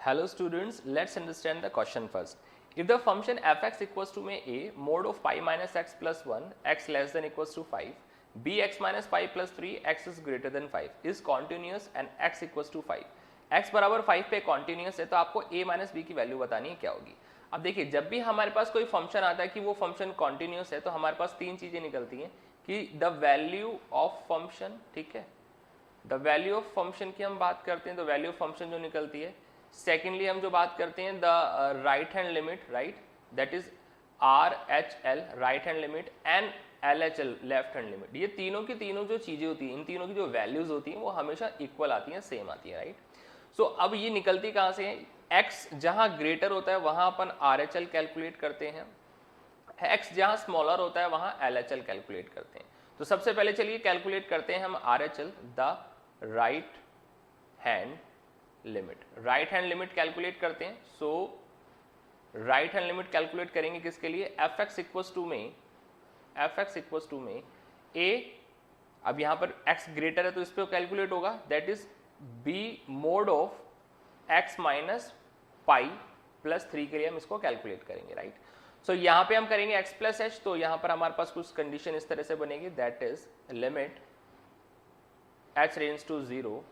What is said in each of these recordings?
Hello students, let's understand the question first. If the function fx equals to में a mod of pi minus x plus 1 x less than equals to 5 bx minus pi plus 3 x is greater than 5 is continuous and x equals to 5 x बराबर 5 पे continuous है तो आपको a minus b की value बतानी है क्या होगी। अब देखिए जब भी हमारे पास कोई फंक्शन आता है कि वो फंक्शन कॉन्टिन्यूस है तो हमारे पास तीन चीजें निकलती हैं कि द वैल्यू ऑफ फंक्शन, ठीक है, द वैल्यू ऑफ फंक्शन की हम बात करते हैं तो वैल्यू ऑफ फंक्शन जो निकलती है। सेकेंडली हम जो बात करते हैं the right hand limit, right, that is are H L right hand limit and L H L left hand limit. ये तीनों की तीनों जो चीजें होती हैं, इन तीनों की जो वैल्यूज होती हैं वो हमेशा इक्वल आती हैं, सेम आती है, राइट। सो अब ये निकलती कहाँ से है, एक्स जहां ग्रेटर होता है वहां अपन आर एच एल कैलकुलेट करते हैं, एक्स जहां स्मॉलर होता है वहां एल एच एल कैलकुलेट करते हैं। तो सबसे पहले चलिए कैलकुलेट करते हैं हम are H L, the right hand limit. Right hand limit calculate करते हैं। सो राइट हैंड लिमिट कैलकुलेट करेंगे किसके लिए, एफ एक्स इक्वल्स टू में ए, अब यहां पर एक्स ग्रेटर है तो इस पे कैलकुलेट होगा, that is B mod of X minus pi plus 3 के लिए हम इसको कैलकुलेट करेंगे, राइट। सो यहां पे हम करेंगे एक्स प्लस एच, तो यहां पर हमारे पास कुछ कंडीशन इस तरह से बनेगी, that is limit H range to 0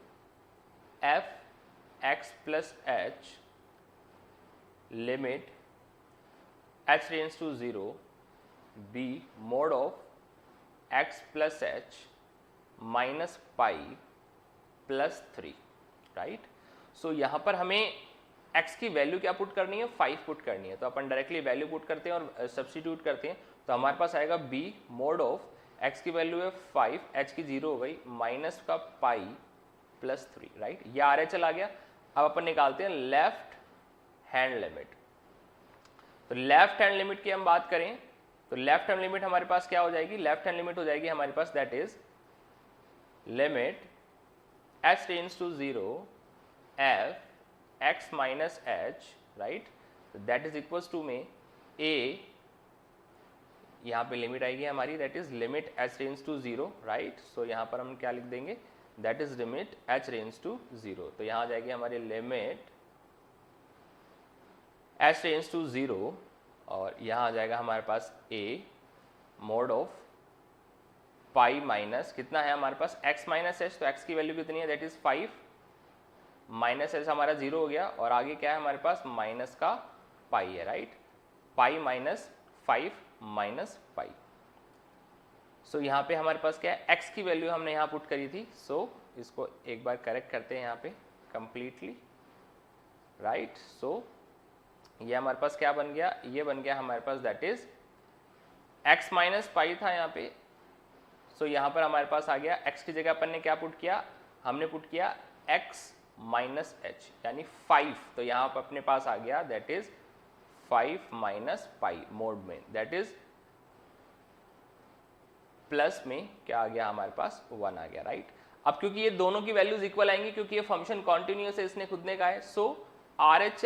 F x plus h limit h range to 0 b mod of x plus h minus pi plus 3, right. So यहां पर हमें x की वैल्यू क्या पुट करनी है, 5 पुट करनी है, तो अपन डायरेक्टली वैल्यू पुट करते हैं और सब्स्टिट्यूट करते हैं तो हमारे पास आएगा b mod ऑफ x की वैल्यू है 5, h की 0 हो गई, माइनस का पाई प्लस 3, राइट। ये आर एच एल आ गया। अब अपन निकालते हैं लेफ्ट हैंड लिमिट। तो लेफ्ट हैंड लिमिट की हम बात करें तो लेफ्ट हैंड लिमिट हमारे पास क्या हो जाएगी, लेफ्ट हैंड लिमिट हो जाएगी हमारे पास, that is limit h tends to 0 f x minus h, right, that is equals to में a, यहां पे लिमिट आएगी हमारी, that is limit h tends to 0, right. So यहां पर हम क्या लिख देंगे, that is limit h range to 0। तो यहां आ जाएगी हमारी लिमिट h रेंज टू 0 और यहां आ जाएगा हमारे पास a mode of pi minus कितना है हमारे पास x माइनस एच, तो x की वैल्यू कितनी है, दैट इज 5, माइनस एच हमारा 0 हो गया और आगे क्या है हमारे पास माइनस का पाई है, right, pi minus 5 minus pi. So यहाँ पे हमारे पास क्या है, x की वैल्यू हमने यहाँ पुट करी थी। सो इसको एक बार करेक्ट करते हैं यहाँ पे कंप्लीटली, राइट। सो ये हमारे पास क्या बन गया, ये बन गया हमारे पास that is x minus pi था यहाँ पे। सो यहाँ पर हमारे पास आ गया x की जगह अपन ने क्या पुट किया, हमने पुट किया x माइनस एच यानी 5, तो यहाँ पर अपने पास आ गया that is 5 minus pi mode में, दैट इज प्लस में क्या आ गया हमारे पास 1 आ गया, राइट। अब क्योंकि ये दोनों की वैल्यूज इक्वल आएंगी क्योंकि ये फंक्शन कॉन्टिन्यूअस है, इसने खुद ने कहा है, so R H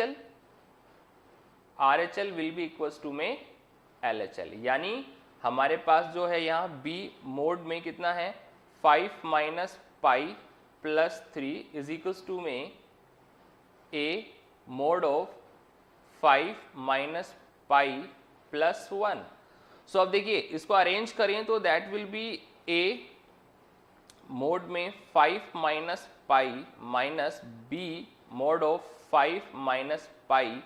L will be equals to में एल एच एल, यानी हमारे पास जो है यहाँ बी मोड में कितना है 5 minus pi plus 3 is equals to में a mod of 5 minus pi plus 1। So अब देखिए इसको अरेंज करें तो that will be a mod में 5 minus pi minus b mod of 5 minus pi,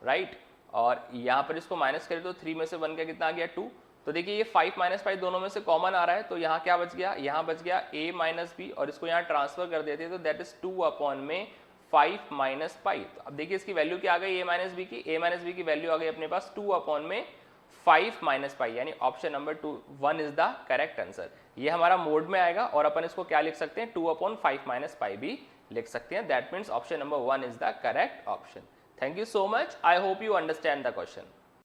right. और यहां पर इसको माइनस करें तो 3 में से 1 का कितना आ गया 2। तो देखिए ये 5 माइनस पाई दोनों में से कॉमन आ रहा है, तो यहाँ क्या बच गया, यहाँ बच गया a माइनस बी और इसको यहाँ ट्रांसफर कर देते हैं तो दैट इज 2 अपॉन में 5 माइनस पाई। तो अब देखिए इसकी वैल्यू क्या आ गई, a माइनस बी की वैल्यू आ गई अपने पास 2 अपॉन में 5 माइनस पाई, यानी option number 1 is the correct answer. ये हमारा मोड में आएगा और अपन इसको क्या लिख सकते हैं 2 अपॉन 5 माइनस पाई भी लिख सकते हैं, that means option number 1 is the correct option. Thank you so much, I hope you understand the question.